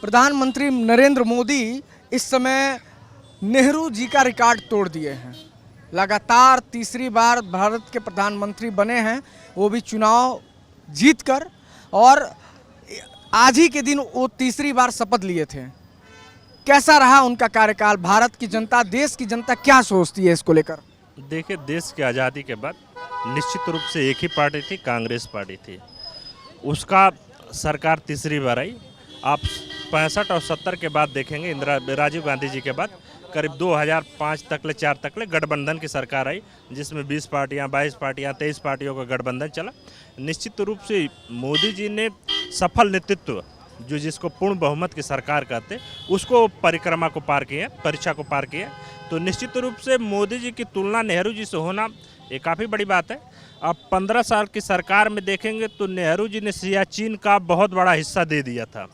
प्रधानमंत्री नरेंद्र मोदी इस समय नेहरू जी का रिकॉर्ड तोड़ दिए हैं। लगातार तीसरी बार भारत के प्रधानमंत्री बने हैं, वो भी चुनाव जीतकर, और आज ही के दिन वो तीसरी बार शपथ लिए थे। कैसा रहा उनका कार्यकाल? भारत की जनता, देश की जनता क्या सोचती है इसको लेकर? देखिए, देश की आज़ादी के बाद निश्चित रूप से एक ही पार्टी थी, कांग्रेस पार्टी थी। उसका सरकार तीसरी बार आई। आप 65 और 70 के बाद देखेंगे, राजीव गांधी जी के बाद करीब 2005 तक ले 4 तक ले गठबंधन की सरकार आई, जिसमें 20 पार्टियां, 22 पार्टियां, 23 पार्टियों का गठबंधन चला। निश्चित रूप से मोदी जी ने सफल नेतृत्व, जो जिसको पूर्ण बहुमत की सरकार कहते, उसको परिक्रमा को पार किया, परीक्षा को पार किया। तो निश्चित रूप से मोदी जी की तुलना नेहरू जी से होना ये काफ़ी बड़ी बात है। अब 15 साल की सरकार में देखेंगे तो नेहरू जी ने सियाचिन का बहुत बड़ा हिस्सा दे दिया था।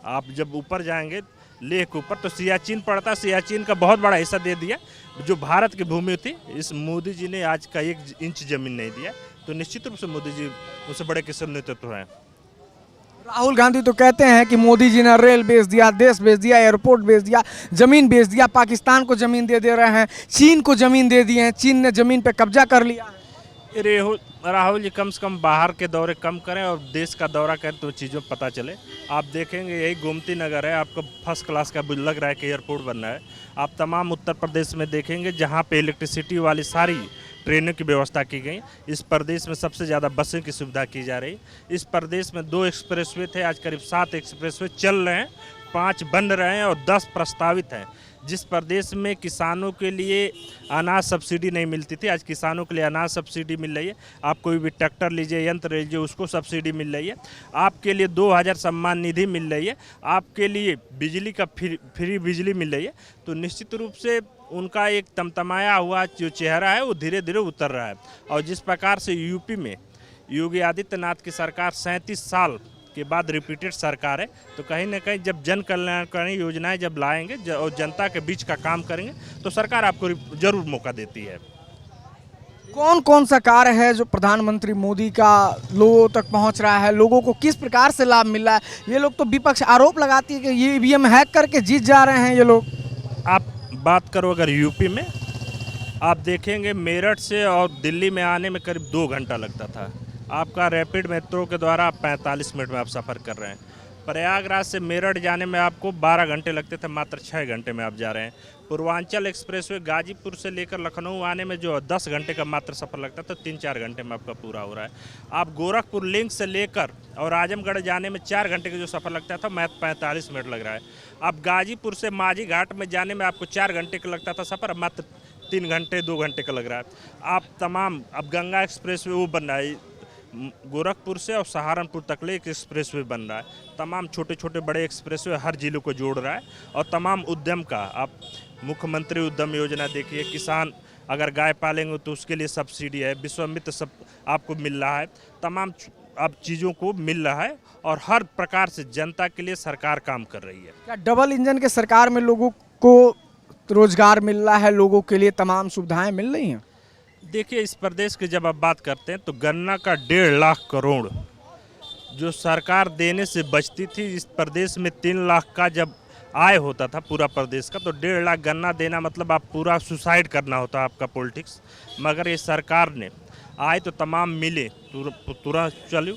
आप जब ऊपर जाएंगे लेह के ऊपर तो सियाचिन पड़ता, सियाचिन का बहुत बड़ा हिस्सा दे दिया जो भारत की भूमि थी। इस मोदी जी ने आज का 1 इंच जमीन नहीं दिया। तो निश्चित रूप से मोदी जी उससे बड़े किस्म नेतृत्व हैं। राहुल गांधी तो कहते हैं कि मोदी जी ने रेल बेच दिया, देश बेच दिया, एयरपोर्ट बेच दिया, जमीन बेच दिया, पाकिस्तान को जमीन दे रहे हैं, चीन को जमीन दे दी है, चीन ने जमीन पे कब्जा कर लिया है। राहुल जी कम से कम बाहर के दौरे कम करें और देश का दौरा करें तो चीज़ों पता चले। आप देखेंगे यही गोमती नगर है, आपको फर्स्ट क्लास का लग रहा है कि एयरपोर्ट बन रहा है। आप तमाम उत्तर प्रदेश में देखेंगे जहाँ पे इलेक्ट्रिसिटी वाली सारी ट्रेनों की व्यवस्था की गई। इस प्रदेश में सबसे ज़्यादा बसों की सुविधा की जा रही। इस प्रदेश में 2 एक्सप्रेसवे थे, आज करीब 7 एक्सप्रेसवे चल रहे हैं, 5 बन रहे हैं और 10 प्रस्तावित हैं। जिस प्रदेश में किसानों के लिए अनाज सब्सिडी नहीं मिलती थी, आज किसानों के लिए अनाज सब्सिडी मिल रही है। आप कोई भी ट्रैक्टर लीजिए, यंत्र लीजिए, उसको सब्सिडी मिल रही है। आपके लिए 2000 सम्मान निधि मिल रही है। आपके लिए बिजली का फ्री बिजली मिल रही है। तो निश्चित रूप से उनका एक तमतमाया हुआ जो चेहरा है वो धीरे धीरे उतर रहा है। और जिस प्रकार से यूपी में योगी आदित्यनाथ की सरकार 37 साल के बाद रिपीटेड सरकार है, तो कहीं ना कहीं जब जन कल्याणकारी योजनाएं जब लाएंगे और जनता के बीच का काम करेंगे तो सरकार आपको जरूर मौका देती है। कौन कौन सा कार्य है जो प्रधानमंत्री मोदी का लोगों तक पहुंच रहा है? लोगों को किस प्रकार से लाभ मिल रहा है? ये लोग तो विपक्ष आरोप लगाती है कि ये ईवीएम हैक करके जीत जा रहे हैं ये लोग। आप बात करो अगर यूपी में, आप देखेंगे मेरठ से और दिल्ली में आने में करीब 2 घंटा लगता था। आपका रैपिड मेट्रो के द्वारा आप 45 मिनट में आप सफ़र कर रहे हैं। प्रयागराज से मेरठ जाने में आपको 12 घंटे लगते थे, मात्र 6 घंटे में आप जा रहे हैं। पूर्वांचल एक्सप्रेसवे गाजीपुर से लेकर लखनऊ आने में जो 10 घंटे का मात्र सफ़र लगता था, 3-4 घंटे में आपका पूरा हो रहा है। आप गोरखपुर लिंक से लेकर और आजमगढ़ जाने में 4 घंटे का जो सफ़र लगता था, मैं 45 मिनट लग रहा है। आप गाजीपुर से माझी घाट में जाने में आपको 4 घंटे का लगता था सफ़र, मात्र 3 घंटे 2 घंटे का लग रहा है। आप तमाम अब गंगा एक्सप्रेसवे वो बन रहा है, गोरखपुर से और सहारनपुर तक ले एक एक्सप्रेसवे बन रहा है। तमाम छोटे छोटे बड़े एक्सप्रेसवे हर जिलों को जोड़ रहा है। और तमाम उद्यम का आप मुख्यमंत्री उद्यम योजना देखिए, किसान अगर गाय पालेंगे तो उसके लिए सब्सिडी है, विश्वामित्र सब आपको मिल रहा है। तमाम अब चीज़ों को मिल रहा है और हर प्रकार से जनता के लिए सरकार काम कर रही है। क्या डबल इंजन के सरकार में लोगों को रोजगार मिल रहा है? लोगों के लिए तमाम सुविधाएं मिल रही हैं? देखिए, इस प्रदेश की जब आप बात करते हैं तो गन्ना का 1.5 लाख करोड़ जो सरकार देने से बचती थी, इस प्रदेश में 3 लाख का जब आय होता था पूरा प्रदेश का, तो 1.5 लाख गन्ना देना मतलब आप पूरा सुसाइड करना होता आपका पॉलिटिक्स। मगर ये सरकार ने आय तो तमाम मिले तुरंत चालू,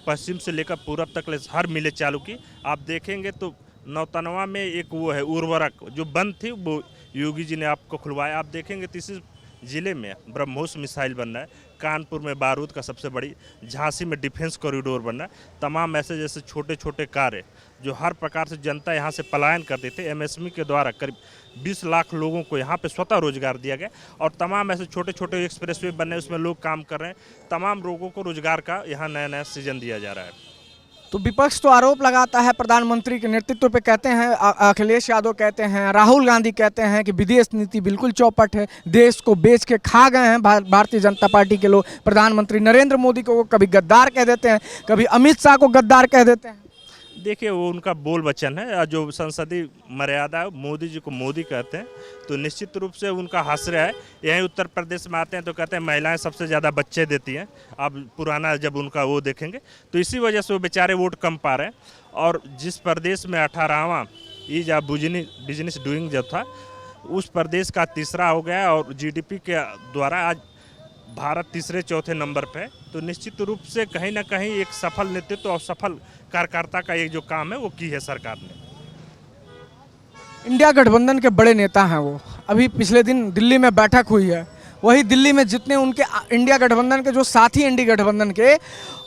पश्चिम से लेकर पूरब तक हर मिले चालू की। आप देखेंगे तो नौतनवा में एक वो है उर्वरक जो बंद थी, वो योगी जी ने आपको खुलवाया। आप देखेंगे तीसरे जिले में ब्रह्मोस मिसाइल बन रहा है, कानपुर में बारूद का सबसे बड़ी, झांसी में डिफेंस कॉरिडोर बन रहा है। तमाम ऐसे जैसे छोटे छोटे कार्य जो हर प्रकार से जनता यहाँ से पलायन करते थे, एमएसएमई के द्वारा करीब 20 लाख लोगों को यहाँ पे स्वतः रोजगार दिया गया। और तमाम ऐसे छोटे छोटे एक्सप्रेसवे बन रहे हैं, उसमें लोग काम कर रहे हैं। तमाम लोगों को रोजगार का यहाँ नया नया सृजन दिया जा रहा है। तो विपक्ष तो आरोप लगाता है प्रधानमंत्री के नेतृत्व पे, कहते हैं अखिलेश यादव कहते हैं, राहुल गांधी कहते हैं कि विदेश नीति बिल्कुल चौपट है, देश को बेच के खा गए हैं भारतीय जनता पार्टी के लोग। प्रधानमंत्री नरेंद्र मोदी को कभी गद्दार कह देते हैं, कभी अमित शाह को गद्दार कह देते हैं। देखिए वो उनका बोल वचन है, और जो संसदीय मर्यादा है, मोदी जी को मोदी कहते हैं, तो निश्चित रूप से उनका हास्य है। यहीं उत्तर प्रदेश में आते हैं तो कहते हैं महिलाएं सबसे ज़्यादा बच्चे देती हैं। आप पुराना जब उनका वो देखेंगे तो इसी वजह से वो बेचारे वोट कम पा रहे हैं। और जिस प्रदेश में 18वां ईज ऑफ बिजनेस डूइंग जब था, उस प्रदेश का तीसरा हो गया, और जीडीपी के द्वारा आज भारत तीसरे चौथे नंबर पे है। तो निश्चित रूप से कहीं ना कहीं एक सफल नेतृत्व और सफल कार्यकर्ता का एक जो काम है वो की है सरकार ने। इंडिया गठबंधन के बड़े नेता हैं वो, अभी पिछले दिन दिल्ली में बैठक हुई है, वही दिल्ली में जितने उनके इंडिया गठबंधन के जो साथी इंडिया गठबंधन के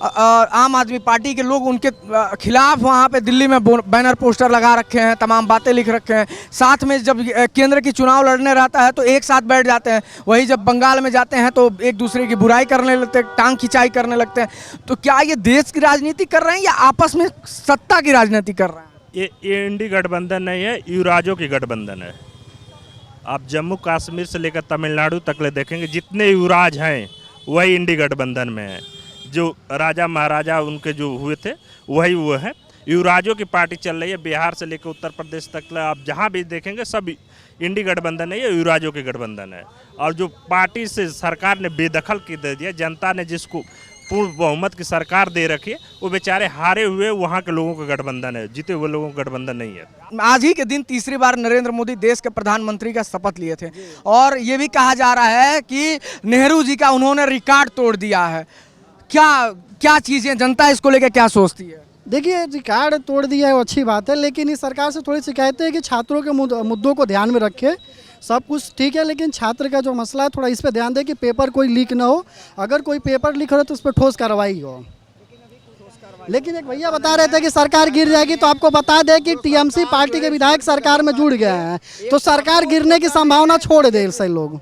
आम आदमी पार्टी के लोग उनके खिलाफ वहाँ पे दिल्ली में बैनर पोस्टर लगा रखे हैं, तमाम बातें लिख रखे हैं। साथ में जब केंद्र की चुनाव लड़ने रहता है तो एक साथ बैठ जाते हैं, वही जब बंगाल में जाते हैं तो एक दूसरे की बुराई करने लगते हैं, टांग खिंचाई करने लगते हैं। तो क्या ये देश की राजनीति कर रहे हैं या आपस में सत्ता की राजनीति कर रहे हैं? ये इंडी गठबंधन नहीं है, युवराजों की गठबंधन है। आप जम्मू कश्मीर से लेकर तमिलनाडु तक ले देखेंगे, जितने युवराज हैं वही इंडी गठबंधन में है। जो राजा महाराजा उनके जो हुए थे वही वो है। युवराजों की पार्टी चल रही है, बिहार से लेकर उत्तर प्रदेश तक आप जहाँ भी देखेंगे सब इंडी गठबंधन नहीं है, युवराजों की गठबंधन है। और जो पार्टी से सरकार ने बेदखल की दे दिया, जनता ने जिसको पूर्ण बहुमत की सरकार दे रखी है, वो बेचारे हारे हुए वहाँ के लोगों का गठबंधन है, जीते हुए लोगों का गठबंधन नहीं है। आज ही के दिन तीसरी बार नरेंद्र मोदी देश के प्रधानमंत्री का शपथ लिए थे, और ये भी कहा जा रहा है कि नेहरू जी का उन्होंने रिकॉर्ड तोड़ दिया है। क्या चीजें, जनता इसको लेकर क्या सोचती है? देखिए, रिकॉर्ड तोड़ दिया है वो अच्छी बात है, लेकिन इस सरकार से थोड़ी शिकायतें हैं कि छात्रों के मुद्दों को ध्यान में रखे। सब कुछ ठीक है, लेकिन छात्र का जो मसला है थोड़ा इस पे ध्यान दें कि पेपर कोई लीक ना हो। अगर कोई पेपर लीक हो तो उस पर ठोस कार्रवाई हो। लेकिन एक भैया बता रहे थे कि सरकार गिर जाएगी, तो आपको बता दें कि टीएमसी पार्टी के विधायक सरकार में जुड़ गए हैं, तो सरकार गिरने की संभावना छोड़ दे सही लोग।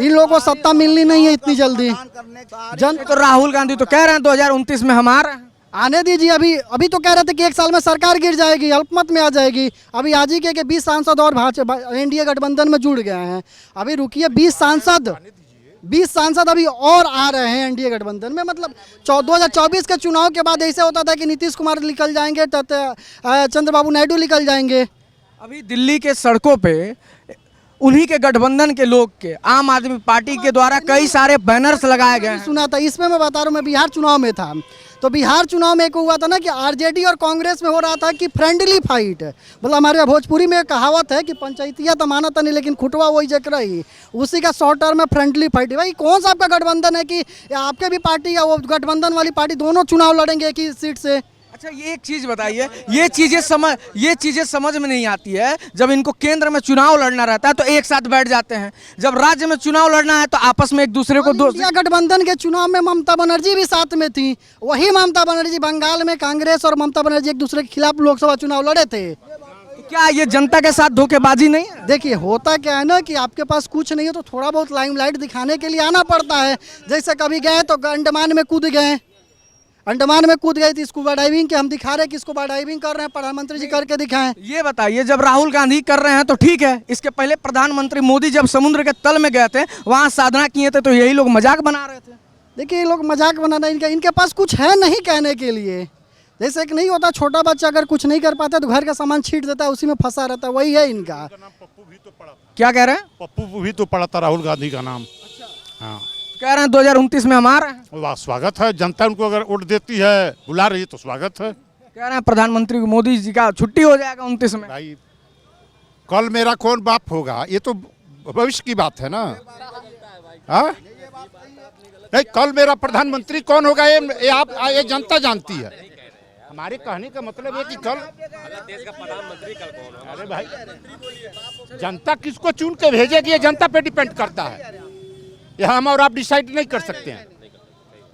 इन लोगों को सत्ता मिलनी नहीं है इतनी जल्दी। तो राहुल गांधी तो कह रहे हैं 2029 में हम आ रहे हैं। आने दीजिए। अभी तो कह रहे थे कि 1 साल में सरकार गिर जाएगी, अल्पमत में आ जाएगी। अभी आज ही के 20 सांसद और एनडीए गठबंधन में जुड़ गए हैं। अभी रुकिए, 20 सांसद अभी और आ रहे हैं एनडीए गठबंधन में। मतलब 2024 के चुनाव के बाद ऐसे होता था कि नीतीश कुमार निकल जाएंगे, चंद्रबाबू नायडू निकल जाएंगे। अभी दिल्ली के सड़कों पे उन्हीं के गठबंधन के लोग के, आम आदमी पार्टी के द्वारा कई सारे बैनर्स लगाए गए हैं। सुना था, इसमें मैं बता रहा हूँ, मैं बिहार चुनाव में था, तो बिहार चुनाव में एक हुआ था ना कि आरजेडी और कांग्रेस में हो रहा था कि फ्रेंडली फाइट। मतलब हमारे भोजपुरी में कहावत है कि पंचायतिया तो माना था नहीं, लेकिन खुटवा वही जक रही। उसी का शॉर्ट टर्म में फ्रेंडली फाइट। भाई कौन सा आपका गठबंधन है कि आपके भी पार्टी या वो गठबंधन वाली पार्टी दोनों चुनाव लड़ेंगे एक ही सीट से? अच्छा, ये एक चीज बताइए, ये चीजें समझ में नहीं आती है। जब इनको केंद्र में चुनाव लड़ना रहता है तो एक साथ बैठ जाते हैं, जब राज्य में चुनाव लड़ना है तो आपस में एक दूसरे को इंडिया गठबंधन के चुनाव में ममता बनर्जी भी साथ में थी। वही ममता बनर्जी बंगाल में कांग्रेस और ममता बनर्जी एक दूसरे के खिलाफ लोकसभा चुनाव लड़े थे। क्या ये जनता के साथ धोखेबाजी नहीं है? देखिए, होता क्या है ना कि आपके पास कुछ नहीं है तो थोड़ा बहुत लाइमलाइट दिखाने के लिए आना पड़ता है। जैसे कभी गए तो अंडमान में कूद गए, अंडमान में कूद गई थी स्कूबा डाइविंग के, हम दिखा रहे हैं कि स्कूबा डाइविंग कर रहे हैं, प्रधानमंत्री जी करके दिखाएं। ये बताइए, जब राहुल गांधी कर रहे हैं तो ठीक है, इसके पहले प्रधानमंत्री मोदी जब समुद्र के तल में गए थे, वहां साधना किए थे, तो यही लोग मजाक बना रहे थे। देखिए, ये लोग मजाक बनाना, इनके पास कुछ है नहीं कहने के लिए। जैसे कि नहीं होता, छोटा बच्चा अगर कुछ नहीं कर पाता तो घर का सामान छीट देता है, उसी में फंसा रहता है, वही है इनका। क्या कह रहे हैं? पप्पू भी तो पड़ा था राहुल गांधी का नाम। हाँ, कह रहे हैं 2029 में हम आ रहे हैं। वाह, स्वागत है। जनता उनको अगर वोट देती है, बुला रही है, तो स्वागत है। कह रहे हैं प्रधानमंत्री मोदी जी का छुट्टी हो जाएगा 29 में। भाई, कल मेरा कौन बाप होगा, ये तो भविष्य की बात है ना। हाँ, नहीं, कल मेरा प्रधानमंत्री कौन होगा ये जनता जानती है। हमारे कहने का मतलब है कि कल देश का प्रधानमंत्री कल कौन होगा। अरे भाई, जनता किसको चुन के भेजेगी ये जनता पे डिपेंड करता है। ये हम और आप डिसाइड नहीं कर सकते हैं।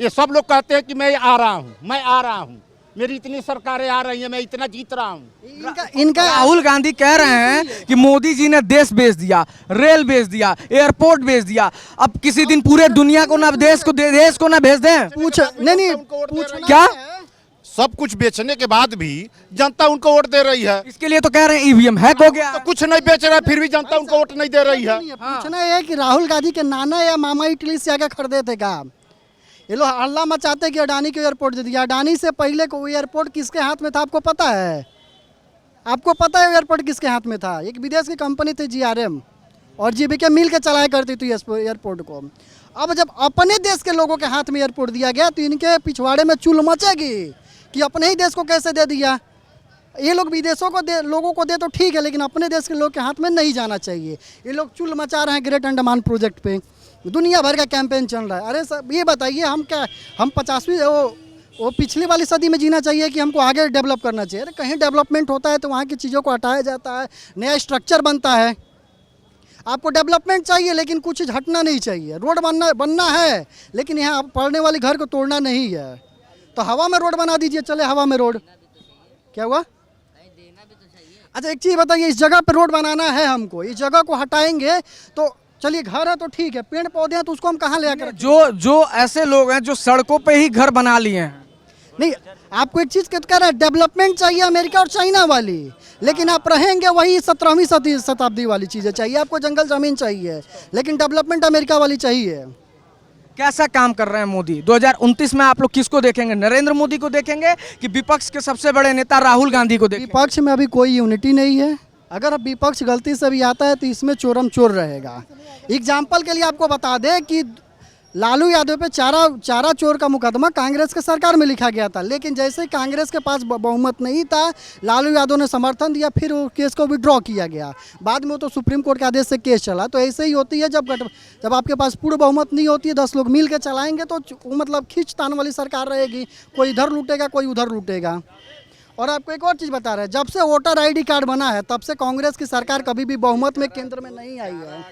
ये सब लोग कहते हैं कि मैं आ रहा हूँ, मेरी इतनी सरकारें आ रही हैं, मैं इतना जीत रहा हूँ। इनका राहुल गांधी कह रहे हैं कि मोदी जी ने देश बेच दिया, रेल बेच दिया, एयरपोर्ट बेच दिया। अब किसी दिन पूरे दुनिया को ना देश को ना भेज दें। क्या सब कुछ बेचने के बाद भी जनता उनको वोट दे रही है। इसके लिए तो कह रहे हैं ईवीएम हैक हो गया। तो कुछ नहीं बेच रहा है, फिर भी जनता उनको वोट नहीं दे रही है। पूछना है कि राहुल गांधी के नाना या मामा इटली से आके खरीदे थे क्या? ये लोग हल्ला मचाते कि अडानी को एयरपोर्ट दे दिया। अडानी से पहले को एयरपोर्ट किसके हाथ में था आपको पता है? आपको पता है एयरपोर्ट किसके हाथ में था? एक विदेश की कंपनी थी GRM और GBK मिल के चलाया करती थी एयरपोर्ट को। अब जब अपने देश के लोगों के हाथ में एयरपोर्ट दिया गया तो इनके पिछवाड़े में चुल मचेगी कि अपने ही देश को कैसे दे दिया। ये लोग विदेशों को दे, लोगों को दे तो ठीक है, लेकिन अपने देश के लोग के हाथ में नहीं जाना चाहिए। ये लोग चुल मचा रहे हैं ग्रेट अंडमान प्रोजेक्ट पे, दुनिया भर का कैंपेन चल रहा है। अरे सब ये बताइए, हम क्या, हम 50वीं वो पिछली वाली सदी में जीना चाहिए कि हमको आगे डेवलप करना चाहिए? अरे कहीं डेवलपमेंट होता है तो वहाँ की चीज़ों को हटाया जाता है, नया स्ट्रक्चर बनता है। आपको डेवलपमेंट चाहिए लेकिन कुछ चीज़ हटना नहीं चाहिए। रोड बनना है लेकिन यहाँ पड़ने वाली घर को तोड़ना नहीं है। तो हवा में रोड बना दीजिए, चले हवा में रोड। क्या हुआ? अच्छा एक चीज़ बताइए, इस जगह पे रोड बनाना है हमको, इस जगह को हटाएंगे तो चलिए घर है तो ठीक है, पेड़ पौधे हैं तो उसको हम कहाँ ले आकर? जो ऐसे लोग हैं जो सड़कों पे ही घर बना लिए हैं। नहीं, आपको एक चीज़ कह रहा है, डेवलपमेंट चाहिए अमेरिका और चाइना वाली, लेकिन आप रहेंगे वही 17वीं शताब्दी वाली चीज़ें चाहिए। आपको जंगल ज़मीन चाहिए लेकिन डेवलपमेंट अमेरिका वाली चाहिए। कैसा काम कर रहे हैं मोदी? 2029 में आप लोग किसको देखेंगे? नरेंद्र मोदी को देखेंगे कि विपक्ष के सबसे बड़े नेता राहुल गांधी को देखेंगे? विपक्ष में अभी कोई यूनिटी नहीं है। अगर अब विपक्ष गलती से भी आता है तो इसमें चोरम चोर रहेगा। एग्जाम्पल के लिए आपको बता दें कि लालू यादव पे चारा चोर का मुकदमा कांग्रेस के सरकार में लिखा गया था, लेकिन जैसे ही कांग्रेस के पास बहुमत नहीं था, लालू यादव ने समर्थन दिया, फिर वो केस को विड्रॉ किया गया। बाद में वो तो सुप्रीम कोर्ट के आदेश से केस चला। तो ऐसे ही होती है, जब आपके पास पूर्ण बहुमत नहीं होती है, 10 लोग मिल के चलाएंगे तो मतलब खींचतान वाली सरकार रहेगी, कोई इधर लूटेगा कोई उधर लूटेगा। और आपको एक और चीज़ बता रहे हैं, जब से वोटर ID कार्ड बना है तब से कांग्रेस की सरकार कभी भी बहुमत में केंद्र में नहीं आई है।